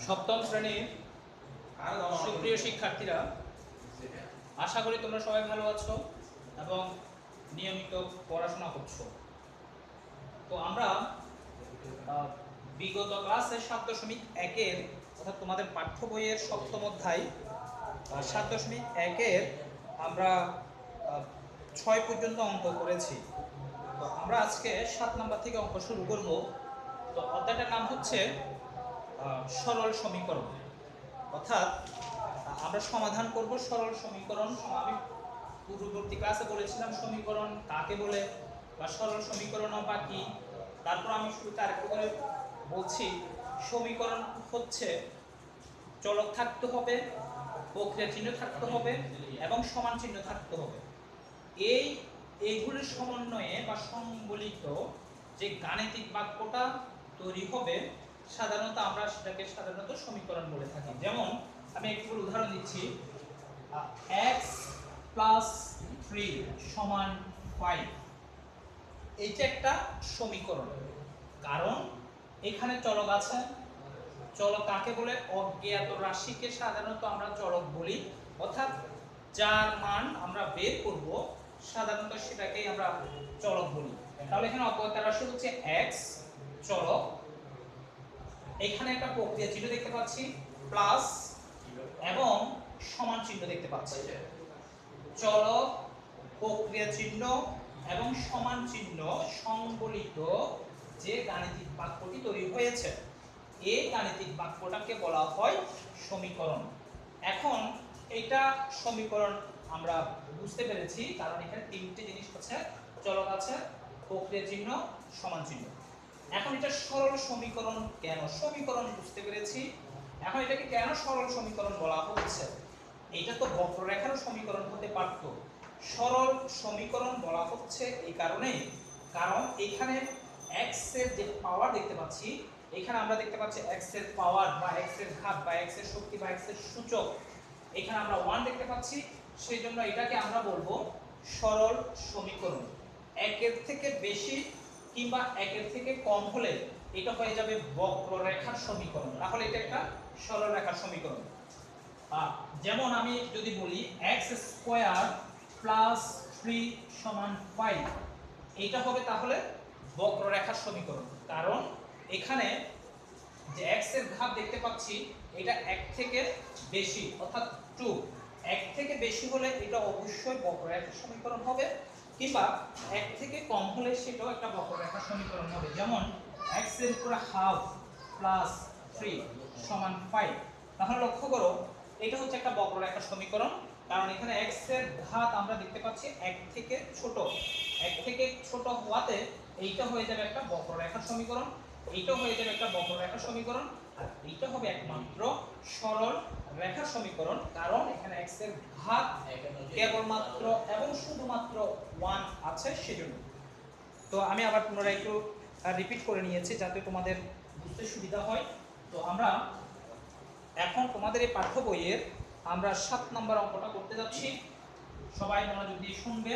সপ্তম শ্রেণীর সুপ্রিয় শিক্ষার্থীরা, আশা করি তোমরা সবাই ভালো আছো এবং নিয়মিত পড়াশোনা করছো। তো আমরা বিগত ক্লাসে 7.1-এর অর্থাৎ তোমাদের পাঠ্য বইয়ের সপ্তম অধ্যায় 7.1-এর আমরা 6 পর্যন্ত অঙ্ক করেছি। তো আমরা আজকে 7 নাম্বার থেকে অঙ্ক শুরু করব। তো অধ্যায়টার নাম হচ্ছে সরল সমীকরণ, অর্থাৎ আমরা সমাধান করব সরল সমীকরণ। আমি পূর্ববর্তী ক্লাসে বলেছিলাম সমীকরণ কাকে বলে বা সরল সমীকরণ বা কি। তারপর আমি শুরুতে আরেকটু করে বলছি, সমীকরণ হচ্ছে চলক থাকতে হবে, প্রক্রিয়া চিহ্ন থাকতে হবে এবং সমান চিহ্ন থাকতে হবে। এইগুলির সমন্বয়ে বা সংবলিত যে গাণিতিক বাক্যটা তৈরি হবে, সাধারণত আমরা সেটাকে সমীকরণ বলে থাকি। যেমন আমি একটু উদাহরণ দিচ্ছি, x + 3 = 5। এইটা একটা সমীকরণ, কারণ এখানে চলক আছে। চলক কাকে বলে? অজ্ঞাত রাশিকে সাধারণত আমরা চলক বলি, অর্থাৎ যার মান আমরা বের করব সাধারণত সেটাকেই আমরা চলক বলি। তাহলে এখানে অজ্ঞাত রাশি হচ্ছে x চলক, এখানে একটা প্রক্রিয়া চিহ্ন দেখতে পাচ্ছি প্লাস এবং সমান চিহ্ন দেখতে পাচ্ছি। চলক, প্রক্রিয়া চিহ্ন এবং সমান চিহ্ন সংবলিত যে গাণিতিক বাক্যটি তৈরি হয়েছে, এই গাণিতিক বাক্যটাকে বলা হয় সমীকরণ। এখন এটা সমীকরণ আমরা বুঝতে পেরেছি, কারণ এখানে তিনটে জিনিস আছে, চলক আছে, প্রক্রিয়া চিহ্ন, সমান চিহ্ন। এখন এটা সরল সমীকরণ কেন? সমীকরণ বুঝতে পেরেছি, এখন এটাকে কেন সরল সমীকরণ বলা হচ্ছে? এটা তো বক্ররেখার সমীকরণ হতে পারত। সরল সমীকরণ বলা হচ্ছে এই কারণেই, কারণ এখানে x এর যে পাওয়ার দেখতে পাচ্ছি, এখানে আমরা দেখতে পাচ্ছি x এর পাওয়ার বা x এর ঘাত বা x এর শক্তি বা x এর সূচক, এখানে আমরা 1 দেখতে পাচ্ছি। সেই জন্য এটাকে আমরা বলবো সরল সমীকরণ। একের থেকে বেশি কিংবা একের থেকে কম হলে এটা হয়ে যাবে বক্ররেখার সমীকরণ, তাহলে এটা একটা সরল রেখার সমীকরণ। যেমন আমি যদি বলি x² + 3 = 5, এইটা হবে তাহলে বক্ররেখার সমীকরণ, কারণ এখানে যে x এর ঘাত দেখতে পাচ্ছি এটা 1 থেকে বেশি, অর্থাৎ 2। 1 থেকে বেশি হলে এটা অবশ্যই বক্ররেখার সমীকরণ হবে, কিংবা 1 থেকে কম হলে সেটাও একটা বক্ররেখার সমীকরণ হবে। যেমন x এর উপরে ½ + 3 = 5। তাহলে লক্ষ্য করো, এটা হচ্ছে একটা বক্ররেখার সমীকরণ, কারণ এখানে x এর ঘাত আমরা দেখতে পাচ্ছি 1 থেকে ছোট। 1 থেকে ছোট হওয়াতে এইটা হয়ে যাবে একটা বক্ররেখার সমীকরণ, এইটা হয়ে যাবে একটা বক্ররেখার সমীকরণ, আর এইটা হবে একমাত্র সরল রেখার সমীকরণ, কারণ এখানে x এর ঘাত কেবলমাত্র এবং শুধুমাত্র 1 আছে সেজন্য। তো আমি আবার পুনরায় একটু রিপিট করে নিয়েছি যাতে তোমাদের বুঝতে সুবিধা হয়। তো আমরা এখন তোমাদের এই পাঠ্য বইয়ের আমরা 7 নম্বর অঙ্কটা করতে যাচ্ছি, সবাই মনোযোগ দিয়ে শুনবে।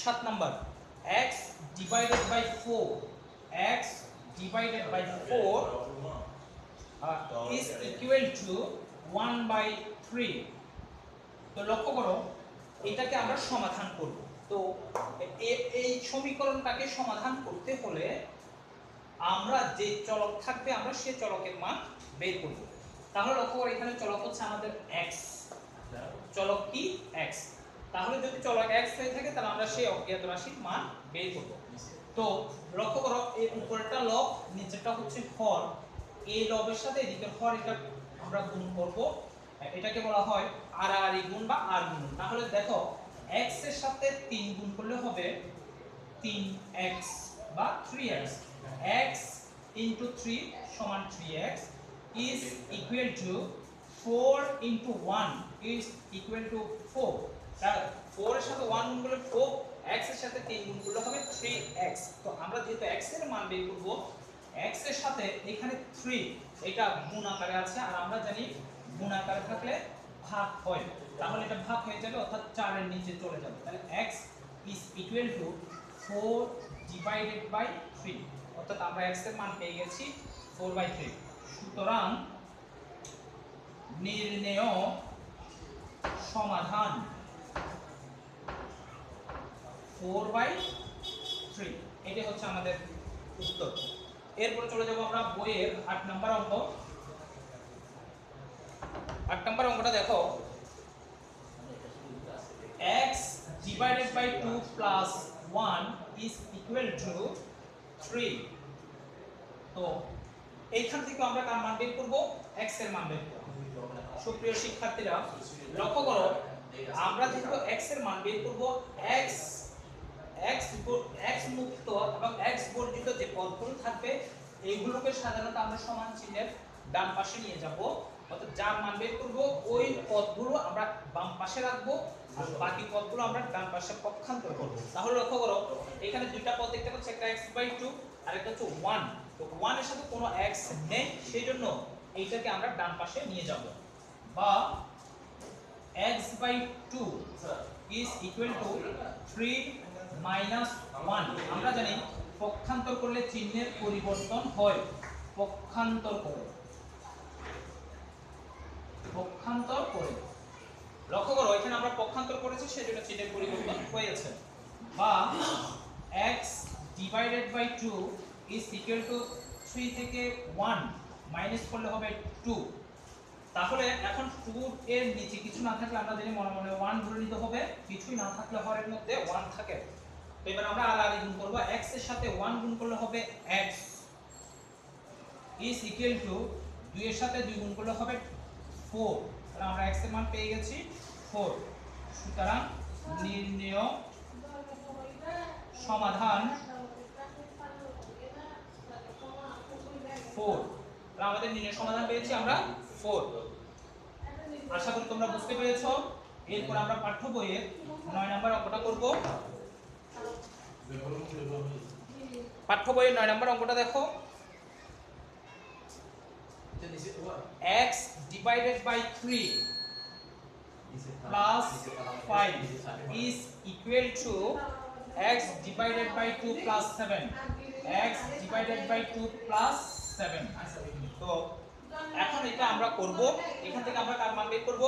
7 নম্বর, x / 4 x / 4 is equal to 1/3। তো লক্ষ্য করো, এটাকে আমরা সমাধান করব। তো এই সমীকরণটাকে সমাধান করতে হলে আমরা যে চলক থাকবে আমরা সেই চলকের মান বের করব। তাহলে লক্ষ্য করো, এখানে চলক হচ্ছে আমাদের x, চলক কি x। তাহলে যদি চলক x হয়ে থাকে তাহলে আমরা সেই অজ্ঞাত রাশির মান বের করব। তো লক্ষ্য করো, এই উপরেরটা লব, নিচেরটা হচ্ছে হর। এই লবের সাথে এদিকের হর, এটা আমরা গুণ করব, এটাকে বলা হয় আড়াআড়ি গুণ বা আর গুণ। তাহলে দেখো, x এর সাথে 3 গুণ করলে হবে 3x বা 3x। x * 3 = 3x is equal to 4 * 1 is equal to 4। তাহলে 4 এর সাথে 1 গুণ করলে 4, x এর সাথে 3 গুণ করলে হবে 3x। তো আমরা যেহেতু x এর মান বের করব, x এর সাথে এখানে 3 এটা গুণ আকারে আছে, আর আমরা জানি গুণ আকারে থাকলে ভাগ হয়, তাহলে এটা ভাগ হয়ে যাবে, অর্থাৎ 4 এর নিচে চলে যাবে। তাহলে x is equal to 4 / 3, অর্থাৎ আমরা x এর মান পেয়ে গেছি 4/3। সুতরাং নির্ণেয় সমাধান 4/3। এটা হচ্ছে আমাদের উত্তর। এরপর চলে যাব আমরা বইয়ের 8 নাম্বার অঙ্ক। 8 নাম্বার অঙ্কটা দেখো, x divided by 2 plus 1 is equal to 3। তো এইখান থেকে আমরা কার মান বের করব? x এর মান বের করব। সুপ্রিয় শিক্ষার্থীরা লক্ষ্য করো, আমরা যেহেতু x এর মান বের করব, x মুক্ত এবং x বর্জিত যে পদগুলো থাকবে এইগুলোকে সাধারণত আমরা সমান চিহ্নের ডান পাশে নিয়ে যাব। অর্থাৎ যার মান বের করব ওই পদগুলো আমরা বাম পাশে রাখবো আর বাকি পদগুলো আমরা ডান পাশে পক্ষান্তর করব। তাহলে লক্ষ্য করো, এখানে দুইটা পদ দেখতে পাচ্ছ, একটা x/2 আর একটা হচ্ছে 1। তো 1 এর সাথে কোনো x নেই, সেজন্য এইটাকে আমরা ডান পাশে নিয়ে যাব। বা x/2 is equal to 3 minus 1। আমরা জানি পক্ষান্তর করলে চিহ্নের পরিবর্তন হয়। পক্ষান্তর করে লক্ষ্য করো, এখানে আমরা পক্ষান্তর করেছি সেজন্য চিহ্নের পরিবর্তন হয়েছে। বা x divided by 2 is equal to 3 থেকে 1 মাইনাস করলে হবে 2। তাহলে এখন 2 এর নিচে কিছু না থাকলে আমরা জানি মনে মনে 1 ধরে নিতে হবে, কিছুই না থাকলে হরের মধ্যে 1 থাকে। তো এবার আমরা আর গুণ করব, x এর সাথে 1 গুণ করলে হবে x is equal to 2 এর সাথে 2 গুণ করলে হবে 4। তাহলে আমরা x এর মান পেয়ে গেছি 4। সুতরাং নির্ণেয় সমাধান 4। তাহলে আমাদের নির্ণেয় সমাধান পেয়েছি আমরা 4। আশা করি তোমরা বুঝতে পেরেছো। এরপর আমরা পাঠ্য বইয়ের 9 নাম্বার অঙ্কটা করব। পাঠ্য বইয়ের 9 নাম্বার অঙ্কটা দেখো, x divided by 3 plus 5 is equal to x divided by 2 plus 7। x divided by 2 plus 7। তো এখন এটা আমরা করব, এখান থেকে আমরা কার মান বের করব?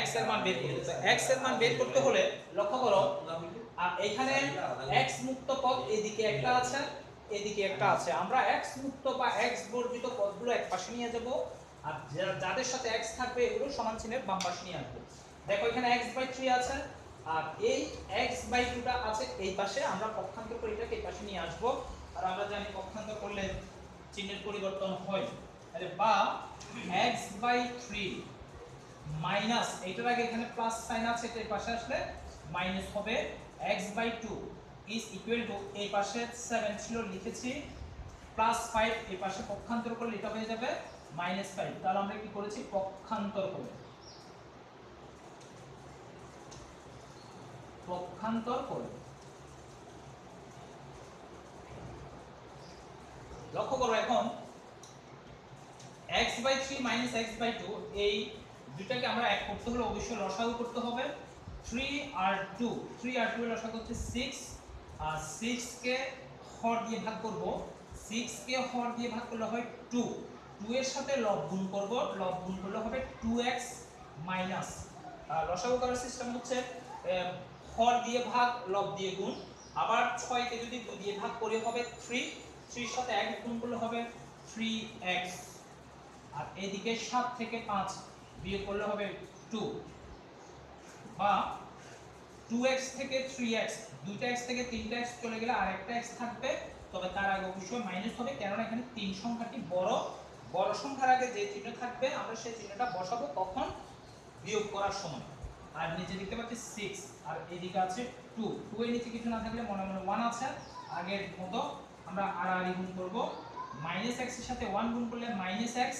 x এর মান বের করব। তো x এর মান বের করতে হলে লক্ষ্য করো, আর এখানে x মুক্ত পদ এদিকে একটা আছে, এদিকে একটা আছে। আমরা x মুক্ত বা x বর্জিত পদগুলো এক পাশে নিয়ে যাব, আর যাদের সাথে x থাকবে এগুলো সমান চিহ্নের বাম পাশে নিয়ে আসবো। দেখো এখানে x/3 আছে আর এই x/2 টা আছে এই পাশে, আমরা পক্ষান্তর করে এটাকে এই পাশে নিয়ে আসব। আর আমরা জানি পক্ষান্তর করলে চিহ্নের পরিবর্তন হয়। তাহলে বা x/3 মাইনাস, এটার আগে এখানে প্লাস সাইন আছে, এটা এই পাশে আসলে মাইনাস হবে, x/2 is equal to এই পাশে 7 ছিল লিখেছি +5, এই পাশে পক্ষান্তর করলে এটা হয়ে যাবে -5। তাহলে আমরা কি করেছি? পক্ষান্তর করে লক্ষ্য করো, এখন x/3 x/2 এই দুটাকে আমরা এক করতে হলে অবশ্যই লসাগু করতে হবে। 3 আর 2 এর লসাগু হচ্ছে 6, আর 6 কে হর দিয়ে ভাগ করব। 6 কে হর দিয়ে ভাগ করলে হয় 2 এর সাথে লব গুণ করব, লব গুণ করলে হবে 2x মাইনাস, লসাগু করার সিস্টেম হচ্ছে হর দিয়ে ভাগ, লব দিয়ে গুণ। আবার 6 কে যদি 2 দিয়ে ভাগ করি হবে 3 এর সাথে 1 গুণ করলে হবে 3x। আর এদিকে 7 থেকে 5 বিয়োগ করলে হবে 2। বা 2x থেকে 3x, দুইটা x থেকে তিনটা x চলে গেলে আর একটা x থাকবে, তবে তার আগে অবশ্যই মাইনাস হবে, কারণ এখানে 3 সংখ্যাটি বড় সংখ্যার আগে যে চিহ্ন থাকবে আমরা সেই চিহ্নটা বসাবো কখন? বিয়োগ করার সময়। আর নিচে দেখতে পাচ্ছি 6 আর এদিকে আছে 2 এর নিচে কিছু না থাকলে মনে মনে 1 আছে, আগের মতো আমরা আর গুণ করব। -x এর সাথে 1 গুণ করলে -x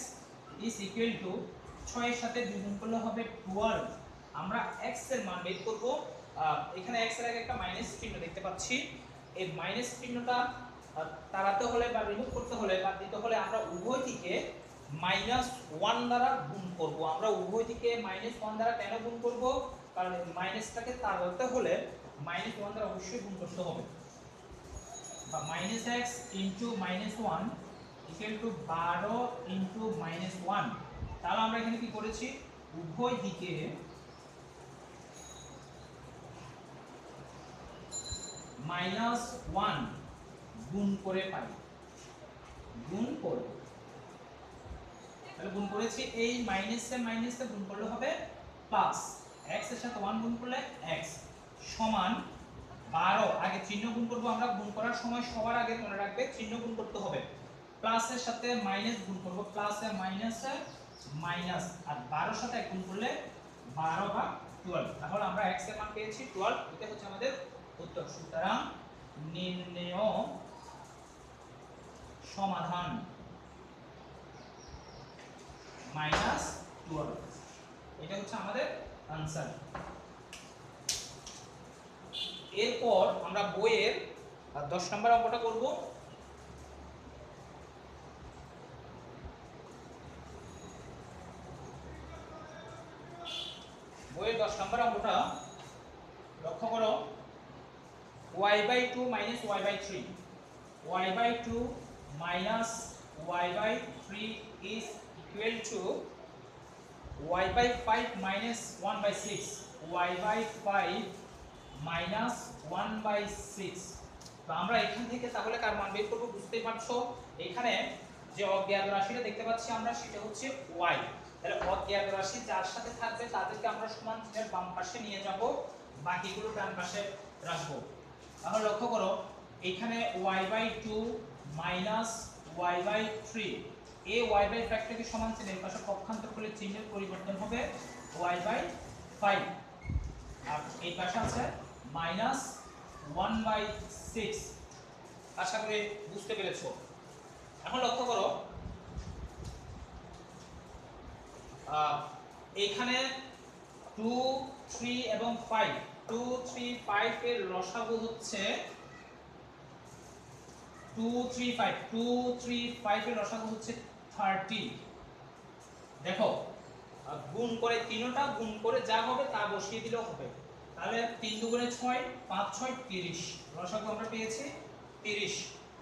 is equal to 6 এর সাথে 2 গুণ করলে হবে 12। আমরা x এর মান বের করব। এখানে x এর আগে একটা মাইনাস চিহ্ন দেখতে পাচ্ছি, এই মাইনাস চিহ্নটা তাড়াতে হলে বা রিমুভ করতে হলে বা দিতে হলে আমরা উভয় দিকে -1 দ্বারা গুণ করব। আমরা উভয় দিকে -1 দ্বারা কেন গুণ করব? কারণ মাইনাসটাকে তাড়াতে হলে -1 দ্বারা অবশ্যই গুণ করতে হবে। বা -x * -1 ইকুয়াল টু 12 ইনটু -1। তাহলে আমরা এখানে কি করেছি, উভয় দিকে -1 গুণ করে পাই, গুণ করে, তাহলে গুণ করেছি, এই মাইনাসে গুণ করলে হবে প্লাস, x এর সাথে 1 গুণ করলে x সমান 12। আগে চিহ্ন গুণ করব আমরা, গুণ করার সময় সবার আগে মনে রাখবে চিহ্ন গুণ করতে হবে, প্লাসের সাথে মাইনাস গুণ করব, প্লাসে মাইনাসে মাইনাস, আর 12 সাথে গুণ করলে 12 বা 12। তাহলে আমরা x এর মান পেয়েছি 12, এটা হচ্ছে আমাদের উত্তর। সুতরাং নির্ণেয় সমাধান -12, এটা হচ্ছে আমাদের आंसर। এরপর আমরা বইয়ের 10 নম্বর অঙ্কটা করব। বইয়ের 10 নম্বর অঙ্কটা লক্ষ্য করো, y/2 - y/3, y/2 - y/3 is equal to y/5 - 1/6, y/5 - 1/6। তো আমরা এখান থেকে তাহলে কার মান বের করব বুঝতেই পারছো, এখানে যে অজ্ঞাত রাশিটা দেখতে পাচ্ছি আমরা সেটা হচ্ছে y। তাহলে অজ্ঞাত রাশি যার সাথে থাকবে তাদেরকে আমরা সমান চিহ্নের বাম পাশে নিয়ে যাব, বাকিগুলো ডান পাশে রাখবো। তাহলে লক্ষ্য করো, এখানে y/2 - y/3, এই y/5 টাকে সমান চিহ্ন এর পাশে পক্ষান্তর করলে চিহ্নের পরিবর্তন হবে y/5, আর এই পাশে আছে -1/6। আশা করি বুঝতে পেরেছো। এখন লক্ষ্য করো, এখানে 2, 3 এবং 5, 2, 3, 5 এর লসাগু হচ্ছে 2, 3, 5, 2, 3, 5 এর লসাগু হচ্ছে 30। দেখো গুণ করে, তিনটা গুণ করে যা হবে তা বসিয়ে দিলেও হবে। তাহলে 3 দুগুণে 6, 5 6 30, লসাগু আমরা পেয়েছি 30।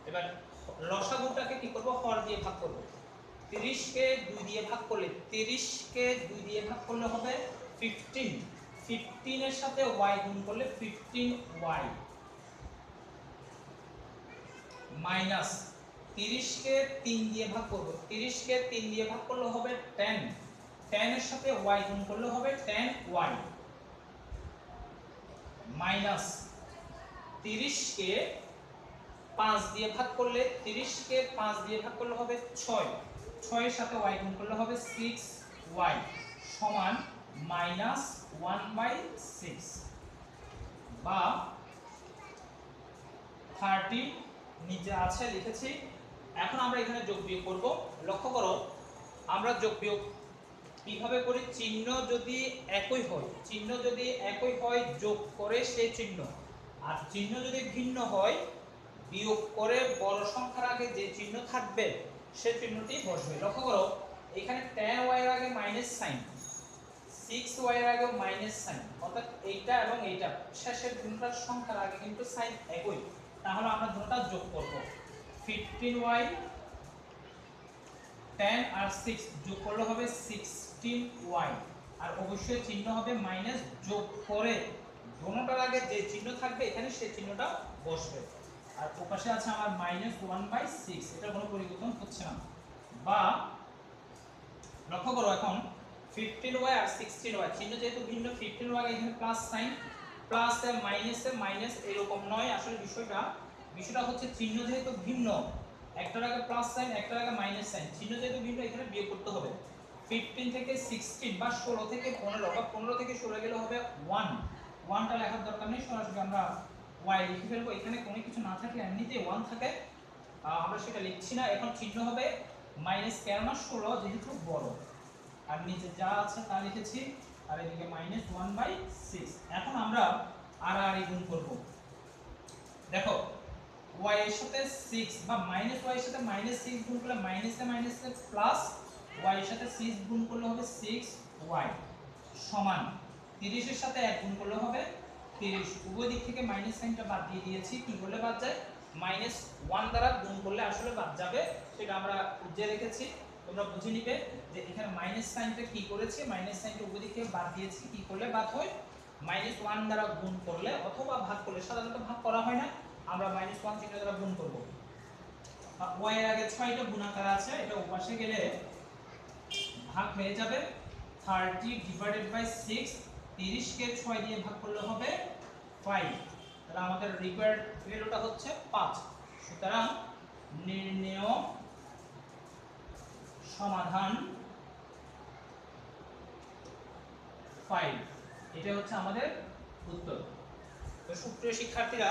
এবার লসাগুটাকে কি করব, হর দিয়ে ভাগ করব। 30 কে 2 দিয়ে ভাগ করলে, 30 কে 2 দিয়ে ভাগ করলে হবে 15, 15 এর সাথে y গুণ করলে 15y, মাইনাস 30 কে 3 দিয়ে ভাগ করব, 30 কে 3 দিয়ে ভাগ করলে হবে 10, 10 এর সাথে y গুণ করলে হবে 10y, মাইনাস 30 কে 5 দিয়ে ভাগ করলে, 30 কে 5 দিয়ে ভাগ করলে হবে 6, 6 এর সাথে y গুণ করলে হবে 6y, সমান -1/6 বা 30 নিচে আছে লিখেছি। এখন আমরা এখানে যোগ বিয়োগ করব। লক্ষ্য করো, আমরা যোগ বিয়োগ কিভাবে করি, চিহ্ন যদি একই হয়, চিহ্ন যদি একই হয় যোগ করে সেই চিহ্ন, আর চিহ্ন যদি ভিন্ন হয় বিয়োগ করে বড় সংখ্যার আগে যে চিহ্ন থাকবে সে চিহ্নটি বসবে। লক্ষ্য করো, এখানে 10y এর আগে মাইনাস সাইন, 6y এর আগে মাইনাস সাইন, অর্থাৎ এইটা এবং এইটা শেষের দুটোর সংখ্যার আগে কিন্তু সাইন একই। তাহলে আমরা দুটোটা যোগ করব, 15y, 10 আর 6 যোগ করলে হবে 16y, আর অবশ্যই চিহ্ন হবে মাইনাস, যোগ করে দুটোটার আগে যে চিহ্ন থাকবে এখানে সেই চিহ্নটা বসবে। আর ওপাশে আছে আমার -1/6, এটা কোনো পরিবর্তন হচ্ছে না। বা লক্ষ্য করো, এখন 15y আর 16y চিহ্ন যেহেতু ভিন্ন, 15y এখানে প্লাস সাইন, প্লাস এ মাইনাস এরকম নয়। আসলে বিষয়টা হচ্ছে চিহ্ন যেহেতু ভিন্ন, একটার আগে প্লাস সাইন একটার আগে মাইনাস সাইন, চিহ্ন যেহেতু ভিন্ন এখানে বিয়োগ করতে হবে। 15 থেকে 16 বা 16 থেকে 15 বা 15 থেকে 16 গেলে হবে 1, 1টা লেখার দরকার নেই, সরাসরি আমরা y লিখে ফেলবো। এখানে কোনো কিছু না থাকলে এমনিতেই 1 থাকে, আমরা সেটা লিখছি না। এখন চিহ্ন হবে মাইনাস, কেননা 16 যেহেতু বড়, আর নিচে যা আছে তা লিখেছি, আর এদিকে -1/6। এখন আমরা আর গুণ করব। দেখো y এর সাথে 6 বা -y এর সাথে -6 গুণ করলে মাইনাসে প্লাস, y এর সাথে 6 গুণ করলে হবে 6y, সমান 30 এর সাথে 1 গুণ করলে হবে 30। উভয় দিক থেকে মাইনাস সাইনটা বাদ দিয়ে দিয়েছি, কি করলে বাদ যায়, -1 দ্বারা গুণ করলে আসলে বাদ যাবে, সেটা আমরা বুঝে রেখেছি। তোমরা বুঝে নিবে যে এখানে মাইনাস সাইনটা কি করেছি, মাইনাস সাইনটা উপর দিকে বাদ দিয়েছি, কি করলে বাদ হয়, -1 দ্বারা গুণ করলে অথবা ভাগ করলে, সাধারণত ভাগ করা হয় না, আমরা -1 চিহ্ন দ্বারা গুণ করব। y এর আগে 6টা গুণাকার আছে, এটা ওপাশে গেলে ভাগ হয়ে যাবে। 30 ডিভাইডেড বাই 6, 30 কে 6 দিয়ে ভাগ করলে হবে 5। তাহলে আমাদের রিকোয়ার্ড ভ্যালুটা হচ্ছে 5। সুতরাং নির্ণেয় সমাধান 5, এটা হচ্ছে আমাদের উত্তর। তো সুপ্রিয় শিক্ষার্থীরা,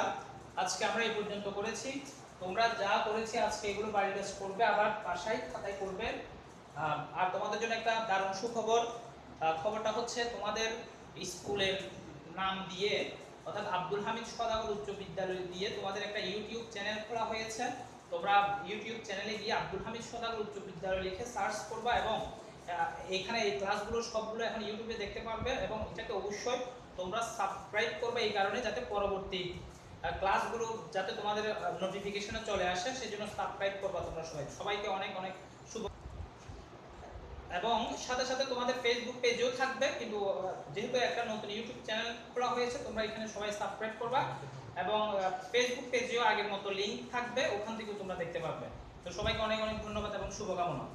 আজকে আমরা এই পর্যন্ত করেছি। তোমরা যা করেছি আজকে এগুলো বাড়িতে করবে, আবার বাসায় খাতায় করবে। আর তোমাদের জন্য একটা দারুণ সুখবর, খবরটা হচ্ছে তোমাদের স্কুলের নাম দিয়ে, অর্থাৎ আব্দুল হামিদ সওদাগর উচ্চ বিদ্যালয় দিয়ে তোমাদের একটা ইউটিউব চ্যানেল খোলা হয়েছে। তোমরা ইউটিউব চ্যানেলে গিয়ে আব্দুল হামিদ সওদাগর উচ্চ বিদ্যালয় লিখে সার্চ করবা এবং এখানে এই ক্লাসগুলো সবগুলো এখন ইউটিউবে দেখতে পারবে। এবং এটাকে অবশ্যই তোমরা সাবস্ক্রাইব করবে, এই কারণে যাতে পরবর্তী ক্লাসগুলো যাতে তোমাদের নোটিফিকেশনে চলে আসে, সেজন্য সাবস্ক্রাইব করবা তোমরা সবাই। সবাইকে অনেক অনেক শুভ। এবং সাথে সাথে তোমাদের ফেসবুক পেজেও থাকবে, কিন্তু যেহেতু একটা নতুন ইউটিউব চ্যানেল খোলা হয়েছে, তোমরা এখানে সবাই সাবস্ক্রাইব করবা এবং ফেসবুক পেজেও আগের মতো লিংক থাকবে, ওখান থেকেও তোমরা দেখতে পারবে। তো সবাইকে অনেক অনেক ধন্যবাদ এবং শুভকামনা।